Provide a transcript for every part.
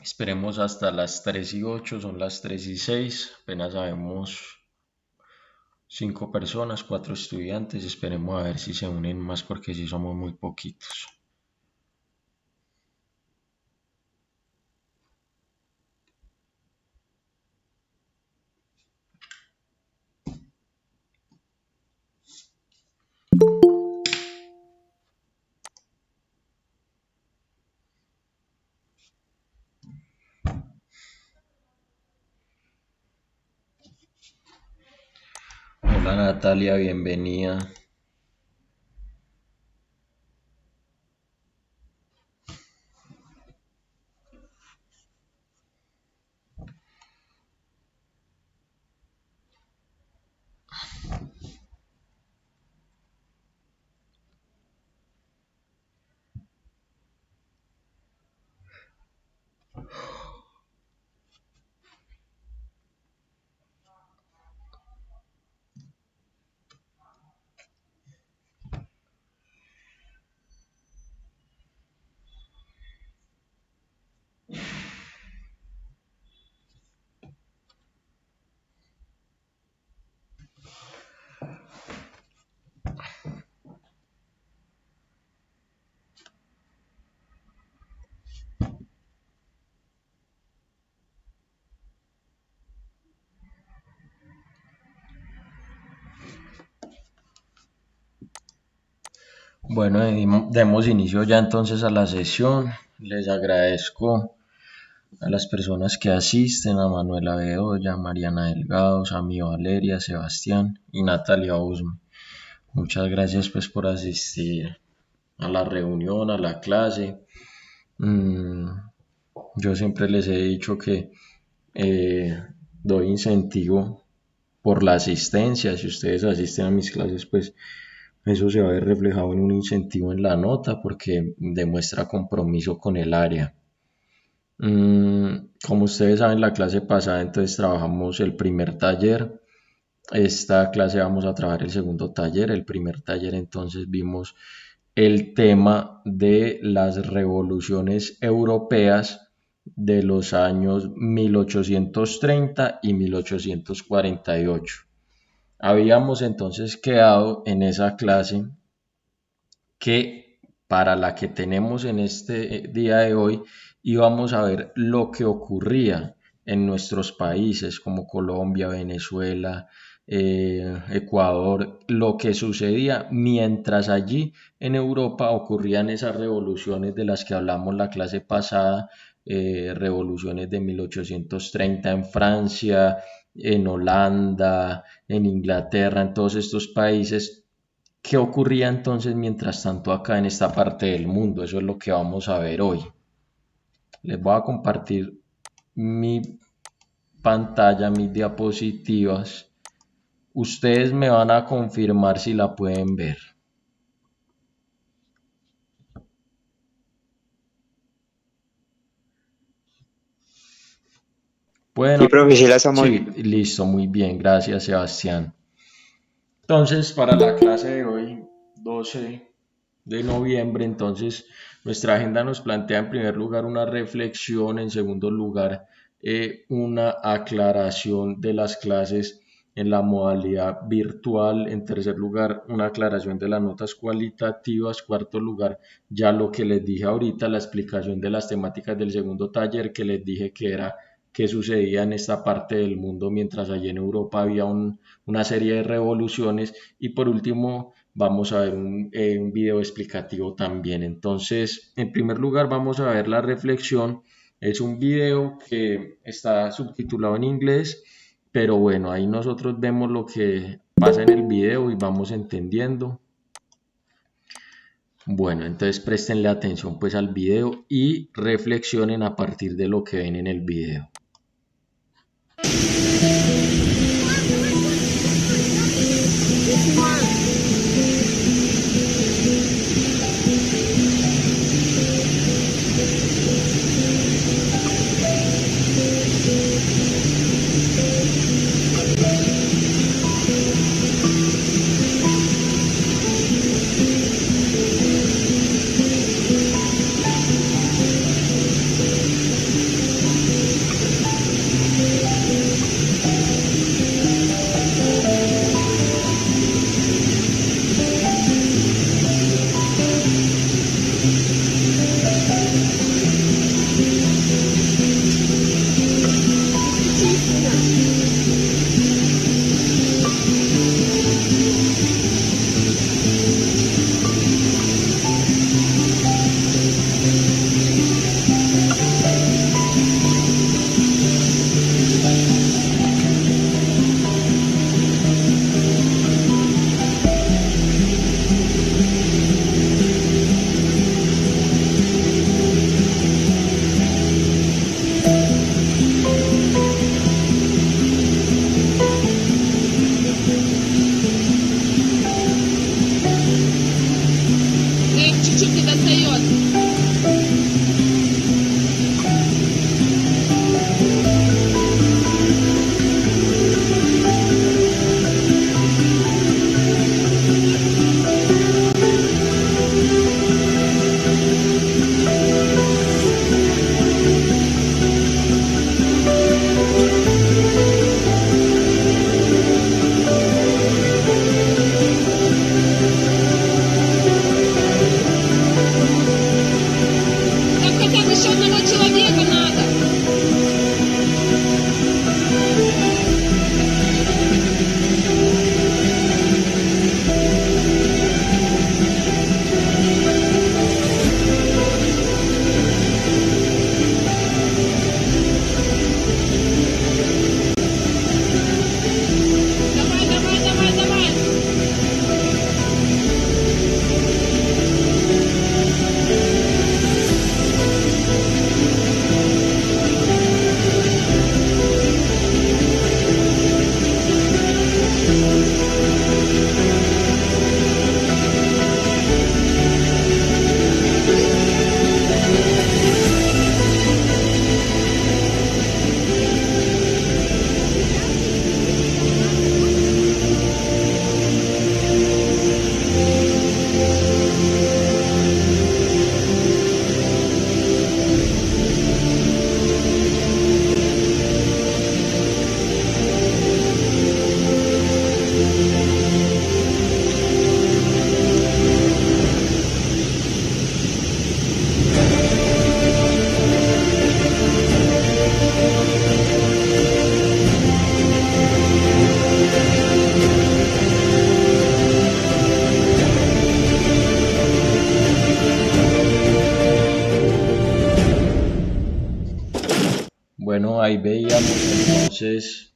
Esperemos hasta las 3 y 8, son las 3 y 6. Apenas sabemos 5 personas, 4 estudiantes. Esperemos a ver si se unen más porque si somos muy poquitos. Hola Natalia, bienvenida. Bueno, demos inicio ya entonces a la sesión. Les agradezco a las personas que asisten, a Manuela Bedoya, Mariana Delgado, Sami Valeria, Sebastián y Natalia Usme. Muchas gracias pues por asistir a la reunión, a la clase. Yo siempre les he dicho que doy incentivo por la asistencia. Si ustedes asisten a mis clases, pues eso se va a ver reflejado en un incentivo en la nota porque demuestra compromiso con el área. Como ustedes saben, la clase pasada entonces trabajamos el primer taller. Esta clase vamos a trabajar el segundo taller. El primer taller entonces vimos el tema de las revoluciones europeas de los años 1830 y 1848. Habíamos entonces quedado en esa clase que para la que tenemos en este día de hoy íbamos a ver lo que ocurría en nuestros países como Colombia, Venezuela, Ecuador, lo que sucedía mientras allí en Europa ocurrían esas revoluciones de las que hablamos la clase pasada, revoluciones de 1830 en Francia, en Holanda, en Inglaterra, en todos estos países. ¿Qué ocurría entonces mientras tanto acá en esta parte del mundo? Eso es lo que vamos a ver hoy. Les voy a compartir mi pantalla, mis diapositivas. Ustedes me van a confirmar si la pueden ver. Sí, Bueno, profe, sí la estamos sí, viendo. listo, muy bien, gracias Sebastián. Entonces, para la clase de hoy, 12 de noviembre, entonces nuestra agenda nos plantea en primer lugar una reflexión, en segundo lugar una aclaración de las clases en la modalidad virtual, en tercer lugar una aclaración de las notas cualitativas, cuarto lugar ya lo que les dije ahorita, la explicación de las temáticas del segundo taller que les dije que era qué sucedía en esta parte del mundo mientras allí en Europa había una serie de revoluciones y por último vamos a ver un video explicativo también. Entonces, en primer lugar vamos a ver la reflexión. Es un video que está subtitulado en inglés, pero bueno, ahí nosotros vemos lo que pasa en el video y vamos entendiendo. Bueno, entonces préstenle atención pues al video y reflexionen a partir de lo que ven en el video. ahí veíamos entonces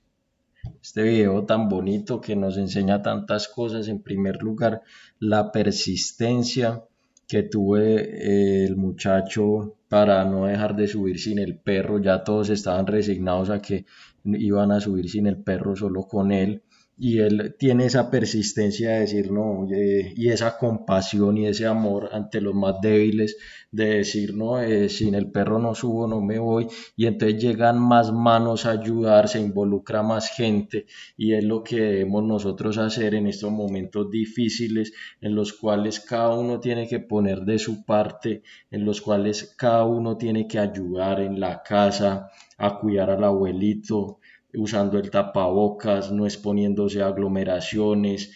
este video tan bonito que nos enseña tantas cosas. En primer lugar, la persistencia que tuve el muchacho para no dejar de subir sin el perro. Ya todos estaban resignados a que iban a subir sin el perro, solo con él. Y él tiene esa persistencia de decir no, y esa compasión y ese amor ante los más débiles, de decir no, sin el perro no subo, no me voy. Y entonces llegan más manos a ayudar, se involucra más gente, y es lo que debemos nosotros hacer en estos momentos difíciles, en los cuales cada uno tiene que poner de su parte, en los cuales cada uno tiene que ayudar en la casa, a cuidar al abuelito, usando el tapabocas, no exponiéndose a aglomeraciones.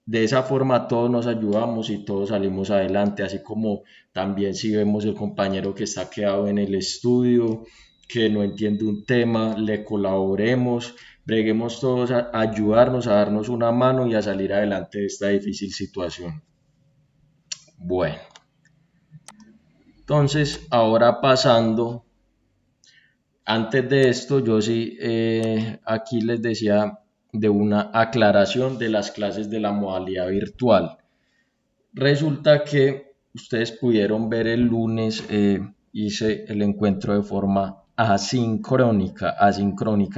De esa forma todos nos ayudamos y todos salimos adelante, así como también si vemos el compañero que está quedado en el estudio, que no entiende un tema, le colaboremos, breguemos todos a ayudarnos, a darnos una mano y a salir adelante de esta difícil situación. Bueno, entonces ahora pasando, antes de esto yo sí aquí les decía de una aclaración de las clases de la modalidad virtual. Resulta que ustedes pudieron ver el lunes, hice el encuentro de forma asincrónica,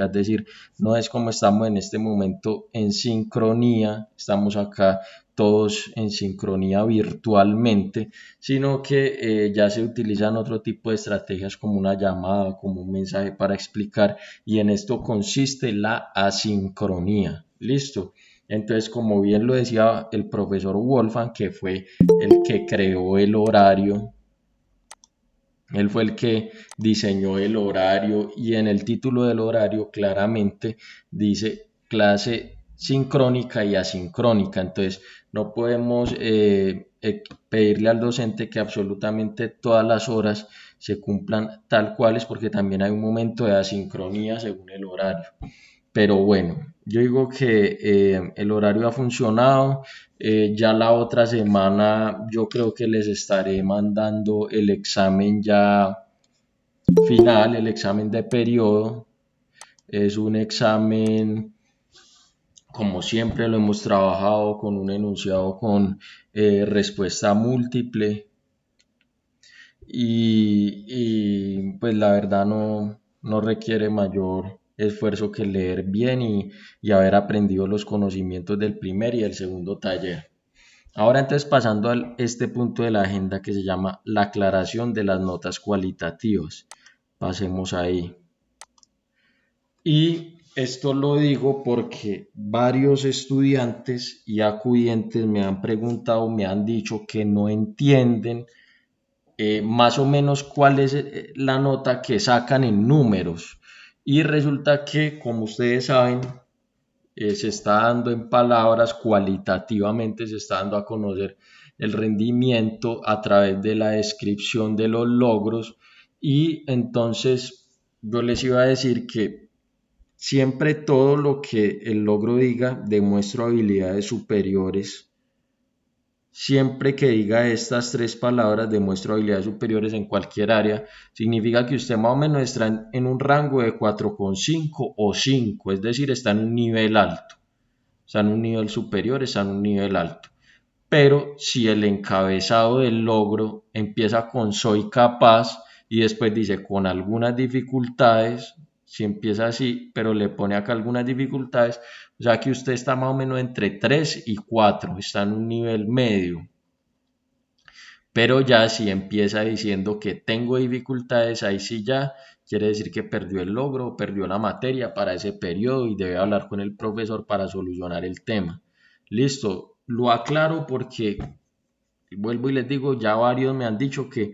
es decir, no es como estamos en este momento en sincronía, estamos acá todos en sincronía virtualmente, sino que ya se utilizan otro tipo de estrategias como una llamada, como un mensaje para explicar, y en esto consiste la asincronía. ¿Listo? Entonces, como bien lo decía el profesor Wolfgang, que fue el que creó el horario, él fue el que diseñó el horario, y en el título del horario claramente dice clase sincrónica y asincrónica. Entonces, no podemos pedirle al docente que absolutamente todas las horas se cumplan tal cuales, porque también hay un momento de asincronía según el horario. Pero bueno, yo digo que el horario ha funcionado. Ya la otra semana yo creo que les estaré mandando el examen ya final, el examen de periodo. Es un examen, como siempre lo hemos trabajado, con un enunciado con respuesta múltiple. Y pues la verdad no requiere mayor esfuerzo que leer bien y haber aprendido los conocimientos del primer y el segundo taller. Ahora entonces pasando a este punto de la agenda que se llama la aclaración de las notas cualitativas. Pasemos ahí. Y esto lo digo porque varios estudiantes y acudientes me han preguntado, me han dicho que no entienden más o menos cuál es la nota que sacan en números. Y resulta que, como ustedes saben, se está dando en palabras, cualitativamente se está dando a conocer el rendimiento a través de la descripción de los logros. Y entonces yo les iba a decir que siempre todo lo que el logro diga, demuestro habilidades superiores. Siempre que diga estas tres palabras, demuestro habilidades superiores en cualquier área, significa que usted más o menos está en un rango de 4,5 o 5, es decir, está en un nivel alto, está en un nivel superior, está en un nivel alto. Pero si el encabezado del logro empieza con soy capaz y después dice con algunas dificultades, si empieza así, pero le pone acá algunas dificultades, o sea que usted está más o menos entre 3 y 4, está en un nivel medio. Pero ya si empieza diciendo que tengo dificultades, ahí sí ya quiere decir que perdió el logro, perdió la materia para ese periodo y debe hablar con el profesor para solucionar el tema. Listo, lo aclaro porque vuelvo y les digo, ya varios me han dicho que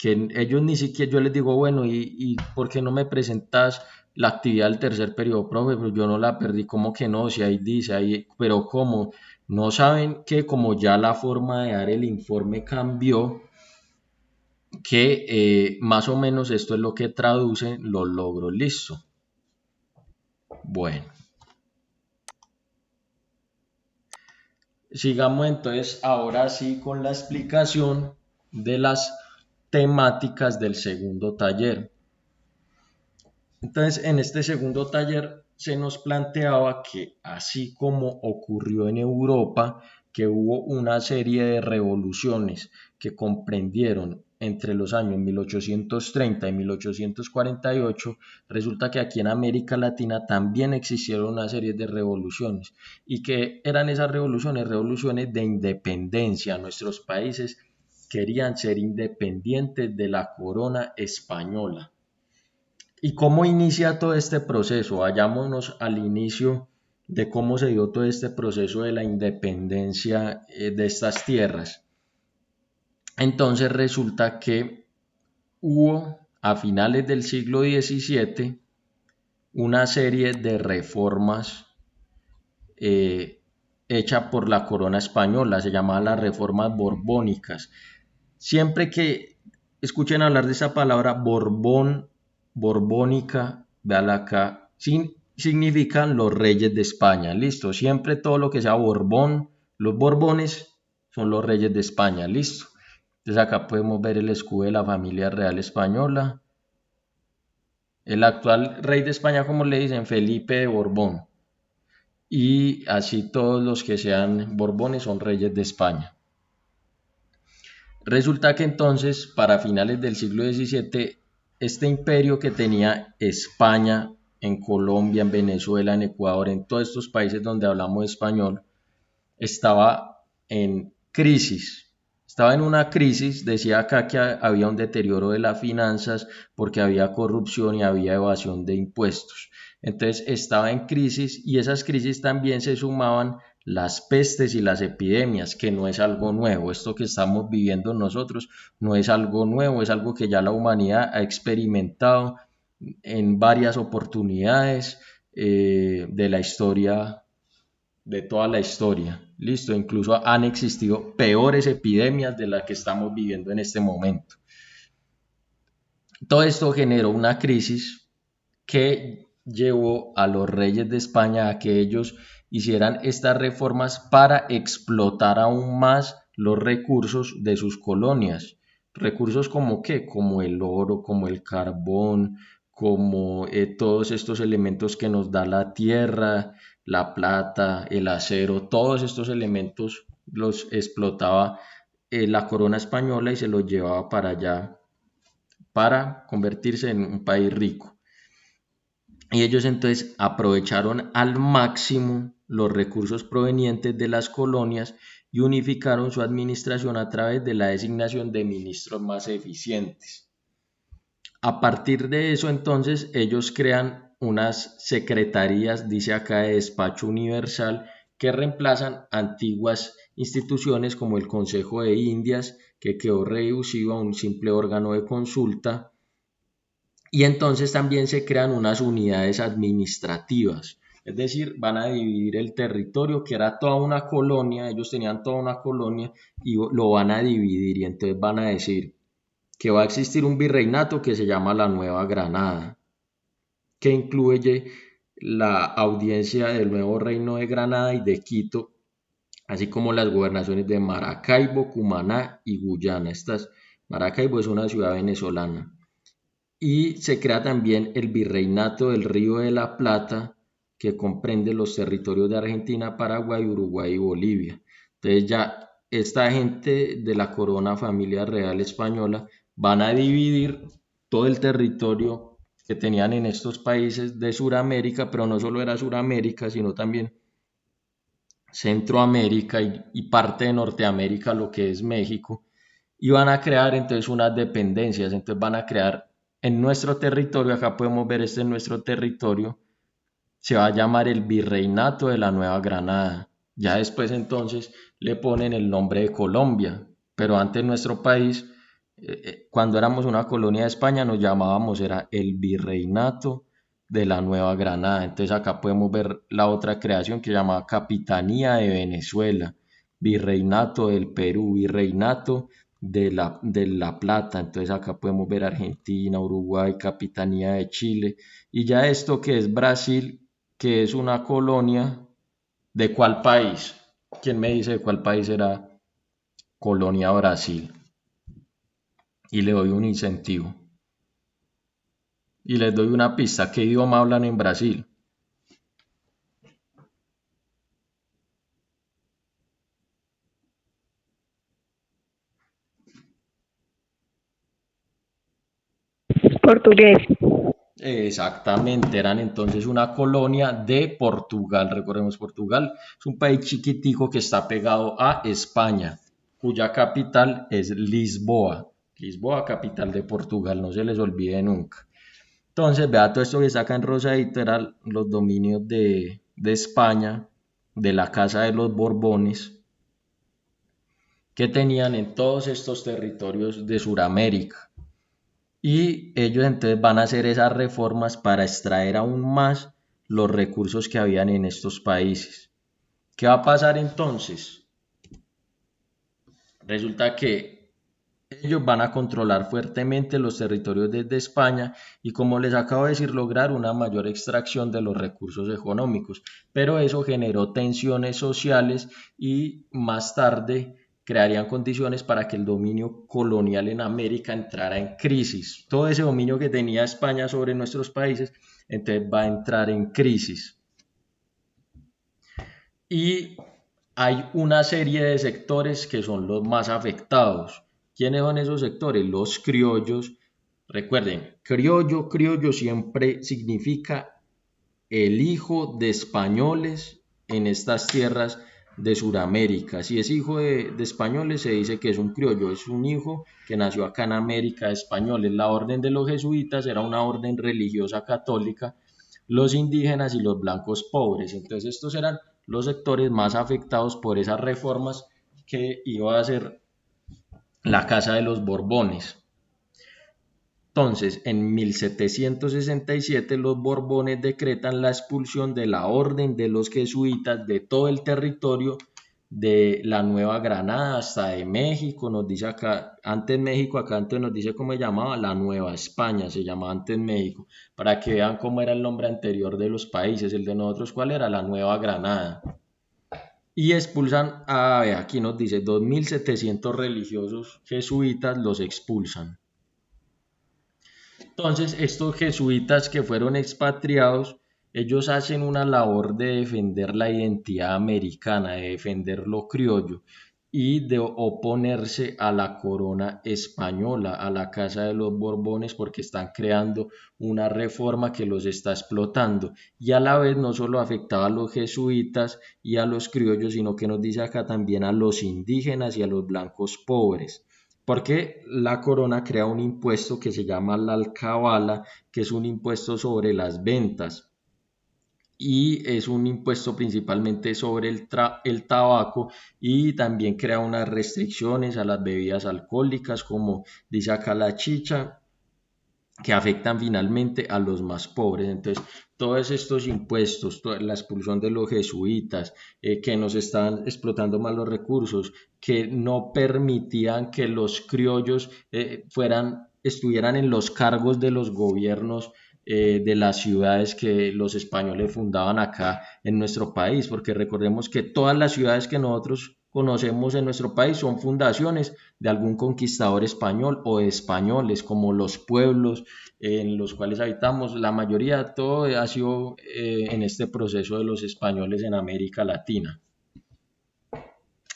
ellos ni siquiera, yo les digo, bueno, ¿y por qué no me presentas la actividad del tercer periodo, profe? Pues yo no la perdí, ¿cómo que no? Si ahí dice, ahí, pero ¿cómo? No saben que como ya la forma de dar el informe cambió, que más o menos esto es lo que traducen los logros, listo. Bueno, sigamos entonces ahora sí con la explicación de las temáticas del segundo taller. Entonces, en este segundo taller se nos planteaba que así como ocurrió en Europa, que hubo una serie de revoluciones que comprendieron entre los años 1830 y 1848, resulta que aquí en América Latina también existieron una serie de revoluciones. ¿Y que eran esas revoluciones? Revoluciones de independencia. Nuestros países querían ser independientes de la corona española. ¿Y cómo inicia todo este proceso? Vayámonos al inicio de cómo se dio todo este proceso de la independencia de estas tierras. Entonces resulta que hubo a finales del siglo XVII una serie de reformas hecha por la corona española, se llamaban las reformas borbónicas. Siempre que escuchen hablar de esa palabra Borbón, borbónica, véala acá, significan los reyes de España, listo. Siempre todo lo que sea Borbón, los Borbones son los reyes de España, listo. Entonces acá podemos ver el escudo de la familia real española. El actual rey de España, como le dicen, Felipe de Borbón. Y así todos los que sean Borbones son reyes de España. Resulta que entonces, para finales del siglo XVII, este imperio que tenía España en Colombia, en Venezuela, en Ecuador, en todos estos países donde hablamos español, estaba en crisis. Estaba en una crisis, decía acá que había un deterioro de las finanzas porque había corrupción y había evasión de impuestos. Entonces estaba en crisis y esas crisis también se sumaban las pestes y las epidemias, que no es algo nuevo. Esto que estamos viviendo nosotros no es algo nuevo, es algo que ya la humanidad ha experimentado en varias oportunidades de la historia, de toda la historia. Listo, incluso han existido peores epidemias de las que estamos viviendo en este momento. Todo esto generó una crisis que llevó a los reyes de España a que ellos hicieran estas reformas para explotar aún más los recursos de sus colonias. Recursos como qué, como el oro, como el carbón, como todos estos elementos que nos da la tierra, la plata, el acero, todos estos elementos los explotaba la corona española y se los llevaba para allá para convertirse en un país rico. Y ellos entonces aprovecharon al máximo los recursos provenientes de las colonias y unificaron su administración a través de la designación de ministros más eficientes. A partir de eso entonces ellos crean unas secretarías, dice acá, de despacho universal, que reemplazan antiguas instituciones como el Consejo de Indias, que quedó reducido a un simple órgano de consulta. Y entonces también se crean unas unidades administrativas, es decir, van a dividir el territorio que era toda una colonia, ellos tenían toda una colonia y lo van a dividir y entonces van a decir que va a existir un virreinato que se llama la Nueva Granada, que incluye la audiencia del nuevo reino de Granada y de Quito, así como las gobernaciones de Maracaibo, Cumaná y Guyana. Maracaibo es una ciudad venezolana. Y se crea también el Virreinato del Río de la Plata, que comprende los territorios de Argentina, Paraguay, Uruguay y Bolivia. Entonces ya esta gente de la corona familia real española van a dividir todo el territorio que tenían en estos países de Sudamérica, pero no solo era Sudamérica, sino también Centroamérica y parte de Norteamérica, lo que es México, y van a crear entonces unas dependencias, entonces van a crear en nuestro territorio, acá podemos ver este en nuestro territorio, se va a llamar el Virreinato de la Nueva Granada. Ya después entonces le ponen el nombre de Colombia, pero antes nuestro país, cuando éramos una colonia de España, nos llamábamos, era el Virreinato de la Nueva Granada. Entonces acá podemos ver la otra creación que se llamaba Capitanía de Venezuela, Virreinato del Perú, Virreinato de la Plata. Entonces acá podemos ver Argentina, Uruguay, Capitanía de Chile. Y ya esto que es Brasil, que es una colonia, ¿de cuál país? ¿Quién me dice de cuál país era colonia Brasil? Y le doy un incentivo. Y les doy una pista, ¿qué idioma hablan en Brasil? Portugués. Exactamente, eran entonces una colonia de Portugal. Recordemos, Portugal es un país chiquitico que está pegado a España, cuya capital es Lisboa. Lisboa, capital de Portugal, no se les olvide nunca. Entonces, vea, todo esto que está acá en rosadito eran los dominios de España, de la Casa de los Borbones, que tenían en todos estos territorios de Sudamérica. Y ellos entonces van a hacer esas reformas para extraer aún más los recursos que habían en estos países. ¿Qué va a pasar entonces? Resulta que ellos van a controlar fuertemente los territorios desde España y, como les acabo de decir, lograr una mayor extracción de los recursos económicos. Pero eso generó tensiones sociales y más tarde crearían condiciones para que el dominio colonial en América entrara en crisis. Todo ese dominio que tenía España sobre nuestros países, entonces va a entrar en crisis. Y hay una serie de sectores que son los más afectados. ¿Quiénes son esos sectores? Los criollos. Recuerden, criollo siempre significa el hijo de españoles en estas tierras de Sudamérica. Si es hijo de españoles, se dice que es un criollo, es un hijo que nació acá en América de españoles. La orden de los jesuitas era una orden religiosa católica, los indígenas y los blancos pobres. Entonces estos eran los sectores más afectados por esas reformas que iba a hacer la Casa de los Borbones. Entonces, en 1767 los Borbones decretan la expulsión de la orden de los jesuitas de todo el territorio de la Nueva Granada hasta de México. Nos dice acá, antes México, acá antes nos dice cómo se llamaba, la Nueva España, se llamaba antes México, para que vean cómo era el nombre anterior de los países. El de nosotros, ¿cuál era? La Nueva Granada. Y expulsan, aquí nos dice, 2.700 religiosos jesuitas los expulsan. Entonces, estos jesuitas que fueron expatriados, ellos hacen una labor de defender la identidad americana, de defender lo criollo y de oponerse a la corona española, a la Casa de los Borbones, porque están creando una reforma que los está explotando. Y a la vez no solo afectaba a los jesuitas y a los criollos, sino que nos dice acá también a los indígenas y a los blancos pobres. Porque la corona crea un impuesto que se llama la alcabala, que es un impuesto sobre las ventas y es un impuesto principalmente sobre el tabaco, y también crea unas restricciones a las bebidas alcohólicas, como dice acá la chicha, que afectan finalmente a los más pobres. Entonces, todos estos impuestos, la expulsión de los jesuitas, que nos están explotando más los recursos, que no permitían que los criollos estuvieran en los cargos de los gobiernos de las ciudades que los españoles fundaban acá en nuestro país, porque recordemos que todas las ciudades que nosotros conocemos en nuestro país son fundaciones de algún conquistador español o de españoles, como los pueblos en los cuales habitamos. La mayoría, todo ha sido en este proceso de los españoles en América Latina.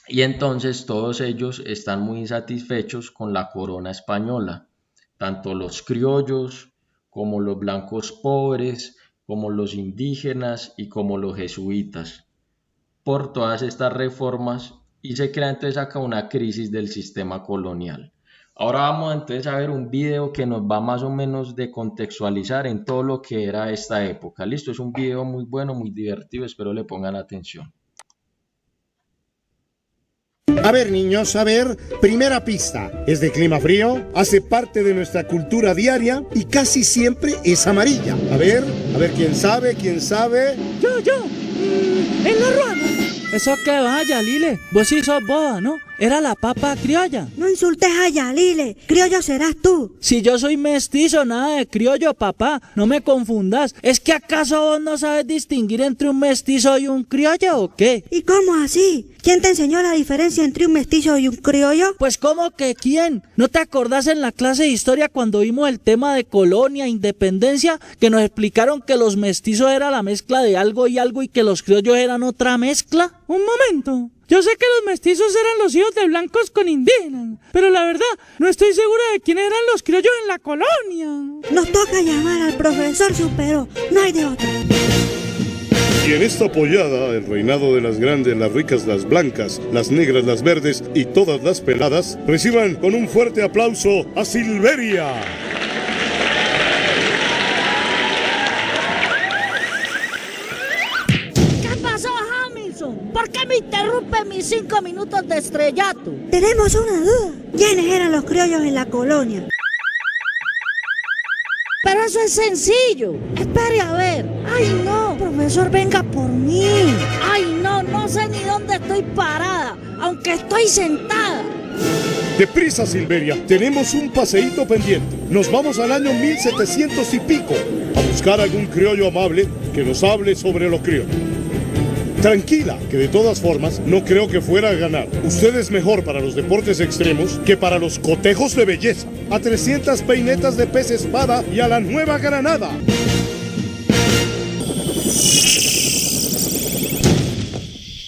Y entonces todos ellos están muy insatisfechos con la corona española, tanto los criollos como los blancos pobres, como los indígenas y como los jesuitas, por todas estas reformas, y se crea entonces acá una crisis del sistema colonial. Ahora vamos entonces a ver un video que nos va más o menos de contextualizar en todo lo que era esta época. Listo, es un video muy bueno, muy divertido, espero le pongan atención. A ver, niños, a ver, primera pista. Es de clima frío, hace parte de nuestra cultura diaria y casi siempre es amarilla. A ver, quién sabe, quién sabe. Yo, en la ruana. Eso que vaya, Lile, vos sí sos boba, ¿no? era la papa criolla. No insultes a Yalile, criollo serás tú. Si yo soy mestizo, nada de criollo, papá, no me confundas. ¿Es que acaso vos no sabes distinguir entre un mestizo y un criollo o qué? ¿Y cómo así? ¿Quién te enseñó la diferencia entre un mestizo y un criollo? Pues ¿cómo que quién? ¿No te acordás en la clase de historia cuando vimos el tema de colonia, independencia, que nos explicaron que los mestizos era la mezcla de algo y que los criollos eran otra mezcla? Un momento. Yo sé que los mestizos eran los hijos de blancos con indígenas, pero la verdad, no estoy segura de quiénes eran los criollos en la colonia. Nos toca llamar al profesor Superó, no hay de otra. Y en esta pollada, el reinado de las grandes, las ricas, las blancas, las negras, las verdes y todas las peladas, reciban con un fuerte aplauso a Silveria. ¿Qué pasó, Hamilton? ¿Por qué me interrumpe mis 5 minutos de estrellato? Tenemos una duda. ¿Quiénes eran los criollos en la colonia? Pero eso es sencillo. Espere a ver. Ay, no, profesor, venga por mí. Ay, no sé ni dónde estoy parada, aunque estoy sentada. Deprisa, Silveria, tenemos un paseíto pendiente. Nos vamos al año 1700 y pico a buscar algún criollo amable que nos hable sobre los criollos. Tranquila, que de todas formas no creo que fuera a ganar. Usted es mejor para los deportes extremos que para los cotejos de belleza. A 300 peinetas de pez espada y a la Nueva Granada.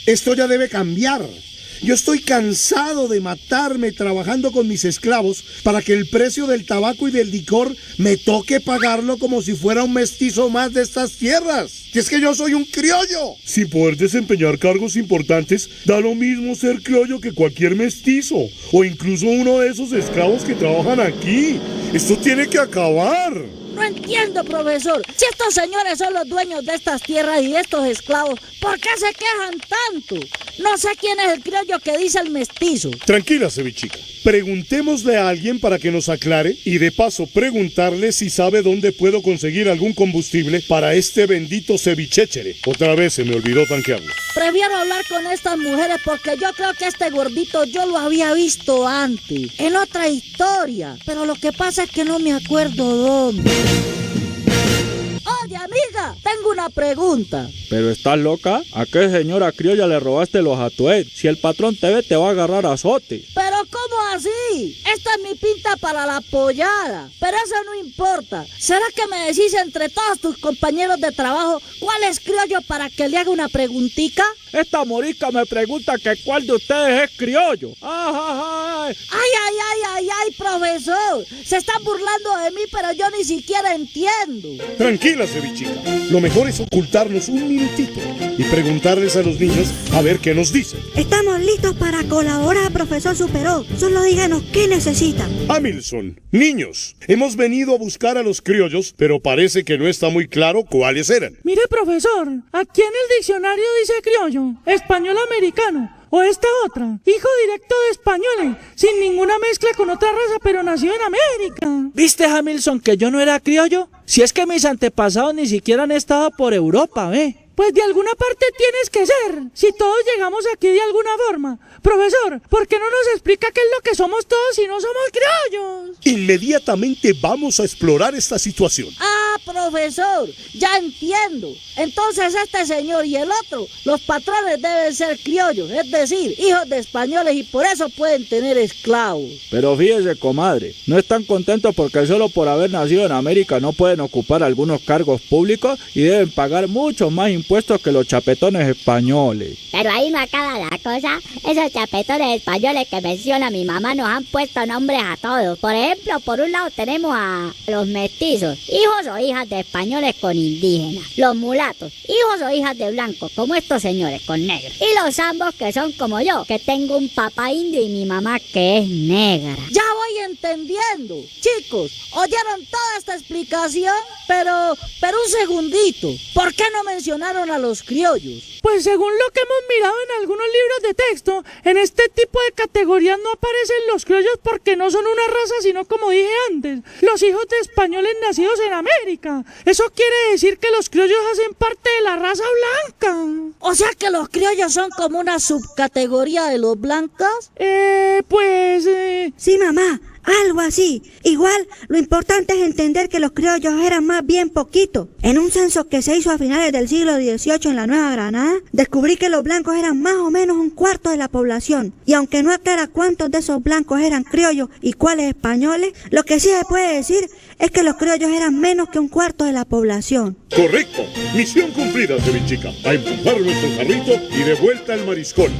Esto ya debe cambiar. Yo estoy cansado de matarme trabajando con mis esclavos para que el precio del tabaco y del licor me toque pagarlo como si fuera un mestizo más de estas tierras. Que es que yo soy un criollo. Sin poder desempeñar cargos importantes, da lo mismo ser criollo que cualquier mestizo, o incluso uno de esos esclavos que trabajan aquí. Esto tiene que acabar. No entiendo, profesor. Si estos señores son los dueños de estas tierras y de estos esclavos, ¿por qué se quejan tanto? No sé quién es el criollo que dice el mestizo. Tranquila, cevichica. Preguntémosle a alguien para que nos aclare y de paso preguntarle si sabe dónde puedo conseguir algún combustible para este bendito cevichechere. Otra vez se me olvidó tanquearlo. Prefiero hablar con estas mujeres porque yo creo que este gordito yo lo había visto antes, en otra historia, pero lo que pasa es que no me acuerdo dónde. Oye, amiga, tengo una pregunta. ¿Pero estás loca? ¿A qué señora criolla le robaste los atuet? Si el patrón te ve, te va a agarrar a azote. ¿Pero cómo así? Esta es mi pinta para la pollada. Pero eso no importa. ¿Será que me decís entre todos tus compañeros de trabajo cuál es criollo para que le haga una preguntica? Esta morisca me pregunta que cuál de ustedes es criollo. Ay, profesor. Se están burlando de mí, pero yo ni siquiera entiendo. Tranquila, cevichica. Lo mejor es ocultarnos un minutito y preguntarles a los niños a ver qué nos dicen. Estamos listos para colaborar, profesor Superó. Solo díganos qué necesitan. Hamilton, niños, hemos venido a buscar a los criollos, pero parece que no está muy claro cuáles eran. Mire, profesor, aquí en el diccionario dice criollo, español americano, o esta otra, hijo directo de españoles, sin ninguna mezcla con otra raza, pero nacido en América. ¿Viste, Hamilton, que yo no era criollo? Si es que mis antepasados ni siquiera han estado por Europa, ¿ve? Pues de alguna parte tienes que ser, si todos llegamos aquí de alguna forma. Profesor, ¿por qué no nos explica qué es lo que somos todos si no somos criollos? Inmediatamente vamos a explorar esta situación. Ah, profesor, ya entiendo. Entonces este señor y el otro, los patrones deben ser criollos, es decir, hijos de españoles y por eso pueden tener esclavos. Pero fíjese, comadre, no están contentos porque solo por haber nacido en América no pueden ocupar algunos cargos públicos y deben pagar mucho más impuestos que los chapetones españoles. Pero ahí no acaba la cosa. Esos chapetones españoles que menciona mi mamá nos han puesto nombres a todos. Por ejemplo, por un lado tenemos a los mestizos, hijos o hijas de españoles con indígenas. Los mulatos, hijos o hijas de blancos, como estos señores con negros. Y los ambos que son como yo, que tengo un papá indio y mi mamá que es negra. Ya voy entendiendo. Chicos, ¿oyeron toda esta explicación? Pero un segundito. ¿Por qué no mencionaron llamaron a los criollos? Pues según lo que hemos mirado en algunos libros de texto, en este tipo de categorías no aparecen los criollos porque no son una raza, sino como dije antes, los hijos de españoles nacidos en América. Eso quiere decir que los criollos hacen parte de la raza blanca. O sea que los criollos son como una subcategoría de los blancas. Sí, mamá, algo así. Igual, lo importante es entender que los criollos eran más bien poquitos. En un censo que se hizo a finales del siglo XVIII en la Nueva Granada, descubrí que los blancos eran más o menos un cuarto de la población. Y aunque no aclara cuántos de esos blancos eran criollos y cuáles españoles, lo que sí se puede decir es que los criollos eran menos que un cuarto de la población. Correcto. Misión cumplida, Cevichica. A empujar nuestro carrito y de vuelta al mariscón.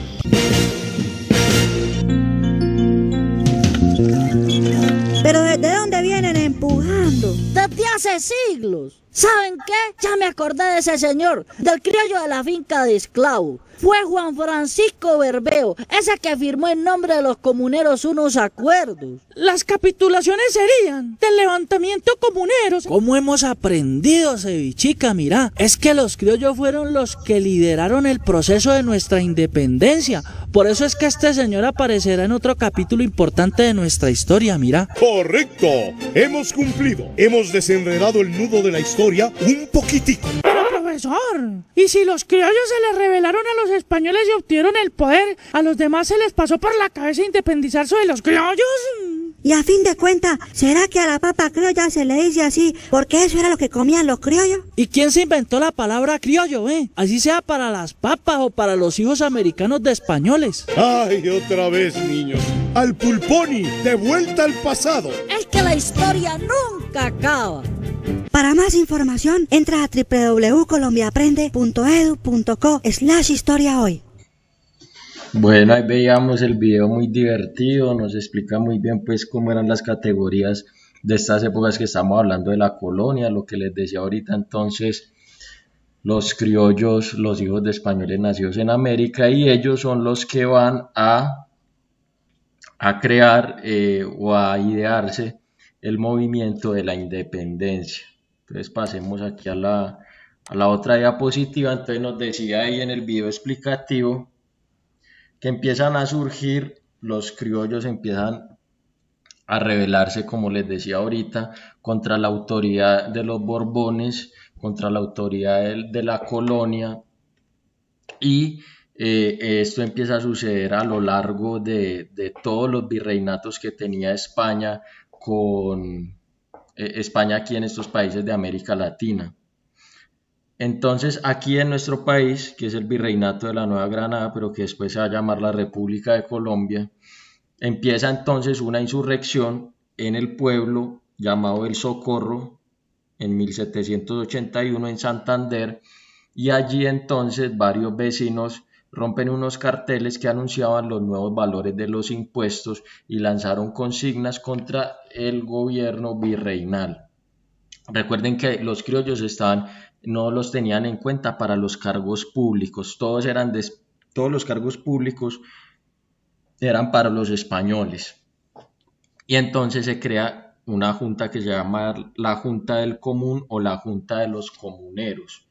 Pero ¿desde dónde vienen empujando? Desde hace siglos. ¿Saben qué? Ya me acordé de ese señor, del criollo de la finca de esclavos. Fue Juan Francisco Berbeo, ese que firmó en nombre de los comuneros unos acuerdos. Las capitulaciones serían del levantamiento comuneros. ¿Cómo hemos aprendido, Cevichica? Mira, es que los criollos fueron los que lideraron el proceso de nuestra independencia. Por eso es que este señor aparecerá en otro capítulo importante de nuestra historia, mira. Correcto. Hemos cumplido. Hemos desenredado el nudo de la historia un poquitico. Pero profesor, ¿y si los criollos se les rebelaron a los españoles y obtuvieron el poder, a los demás se les pasó por la cabeza independizarse de los criollos? Y a fin de cuentas, ¿será que a la papa criolla se le dice así porque eso era lo que comían los criollos? ¿Y quién se inventó la palabra criollo, Así sea para las papas o para los hijos americanos de españoles. Ay, otra vez, niños. Al pulponi, de vuelta al pasado. Es que la historia nunca acaba. Para más información, entra a www.colombiaaprende.edu.co/historia hoy. Bueno, ahí veíamos el video muy divertido, nos explica muy bien pues cómo eran las categorías de estas épocas que estamos hablando de la colonia, lo que les decía ahorita. Entonces, los criollos, los hijos de españoles nacidos en América, y ellos son los que van a crear o a idearse el movimiento de la independencia. Entonces pasemos aquí a la otra diapositiva. Entonces nos decía ahí en el video explicativo que empiezan a surgir, los criollos empiezan a rebelarse, como les decía ahorita, contra la autoridad de los Borbones, contra la autoridad de la colonia, y esto empieza a suceder a lo largo de todos los virreinatos que tenía España con España aquí en estos países de América Latina. Entonces aquí en nuestro país, que es el Virreinato de la Nueva Granada, pero que después se va a llamar la República de Colombia, empieza entonces una insurrección en el pueblo llamado El Socorro en 1781 en Santander, y allí entonces varios vecinos rompen unos carteles que anunciaban los nuevos valores de los impuestos y lanzaron consignas contra el gobierno virreinal. Recuerden que los criollos no los tenían en cuenta para los cargos públicos, todos los cargos públicos eran para los españoles. Y entonces se crea una junta que se llama la Junta del Común o la Junta de los Comuneros,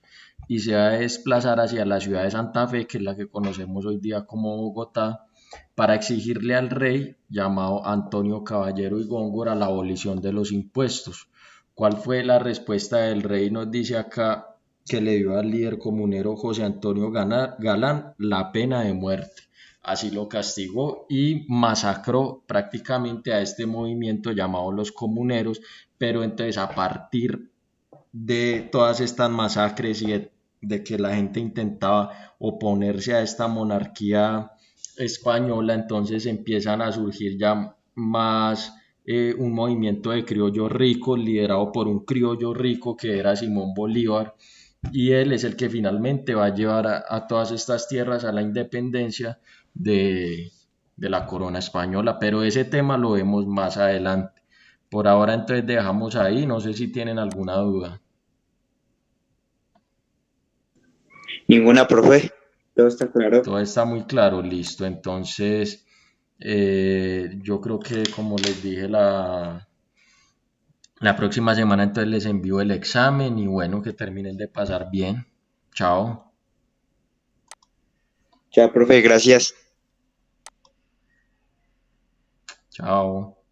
y se va a desplazar hacia la ciudad de Santa Fe, que es la que conocemos hoy día como Bogotá, para exigirle al rey, llamado Antonio Caballero y Góngora, la abolición de los impuestos. ¿Cuál fue la respuesta del rey? Nos dice acá que le dio al líder comunero José Antonio Galán la pena de muerte. Así lo castigó y masacró prácticamente a este movimiento llamado los comuneros. Pero entonces, a partir de todas estas masacres y de que la gente intentaba oponerse a esta monarquía española, entonces empiezan a surgir ya más un movimiento de criollos ricos liderado por un criollo rico que era Simón Bolívar, y él es el que finalmente va a llevar a todas estas tierras a la independencia de la corona española, pero ese tema lo vemos más adelante. Por ahora entonces dejamos ahí, no sé si tienen alguna duda. Ninguna, profe. Todo está claro. Todo está muy claro, listo. Entonces, yo creo que, como les dije, la próxima semana entonces les envío el examen, y bueno, que terminen de pasar bien. Chao. Ya, profe, gracias. Chao.